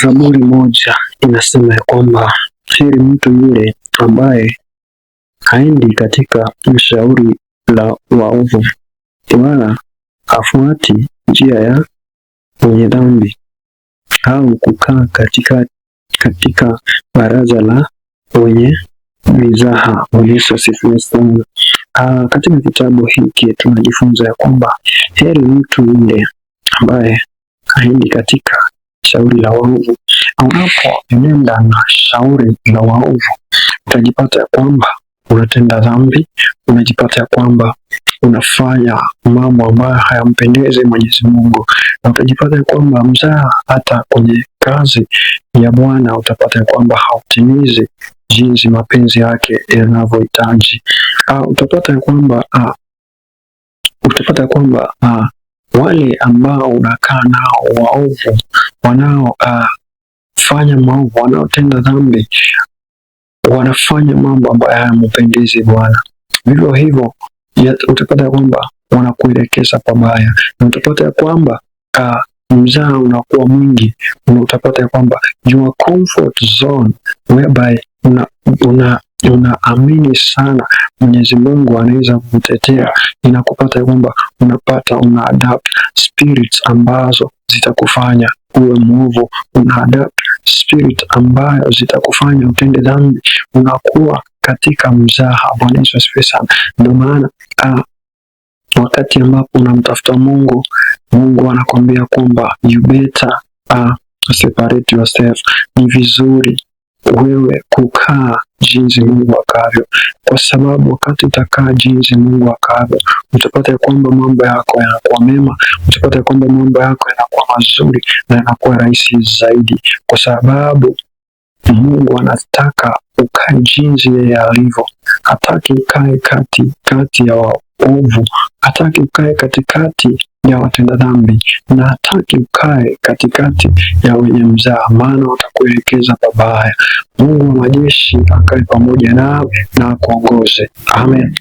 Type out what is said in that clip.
Zaburi moja inasema ya kwamba heri mtu yule ambaye haendi katika shauri la waovu, wala hafuati njia ya wenye dhambi, au kukaa katika baraza la wenye mizaha. Yesu asifiwe sana. Katika kitabu hiki tunajifunza ya kwamba heri mtu yule ambaye haendi katika shauri la waovu. Unapoenenda na shauri la waovu, utajipata ya kwamba unatenda dhambi, unajipata ya kwamba unafanya mambo ambayo hayampendezi Mwenyezi Mungu, na utajipata ya kwamba mzaa hata kwenye kazi ya Bwana utapata ya kwamba hautimizi jinsi mapenzi yake yanavyohitaji. Utapata ya kwamba wale ambao unakaa nao waovu, wanaofanya maovu, wanaotenda dhambi, wanafanya mambo ambayo hayampendezi Bwana. Vivyo hivyo utapata ya kwamba wanakuelekeza pabaya, na utapata ya kwamba mzaa unakuwa mwingi, na utapata ya kwamba your comfort zone whereby unaamini sana Mwenyezi Mungu anaweza kukutetea, inakupata ya kwamba una adapt spirits ambazo zitakufanya uwe mwovu, una adapt spirit ambayo zitakufanya utende dhambi, unakuwa katika mzaha. Bwana Yesu asifiwe sana. Ndio maana wakati ambapo unamtafuta Mungu, Mungu anakwambia kwamba you better separate yourself. Ni vizuri wewe kukaa jinsi Mungu akavyo, kwa sababu wakati utakaa jinsi Mungu akavyo, utapata ya kwamba mambo yako yanakuwa mema, utapata ya kwamba mambo yako yanakuwa mazuri na yanakuwa rahisi zaidi, kwa sababu Mungu anataka ukae jinsi yeye alivyo. Hataki ukae kati ya waovu, hataki ukae katikati ya watenda dhambi, na hataki ukae katikati ya wenye mzaha, maana watakuelekeza pabaya. Mungu wa majeshi akae pamoja nawe na akuongoze. Amen.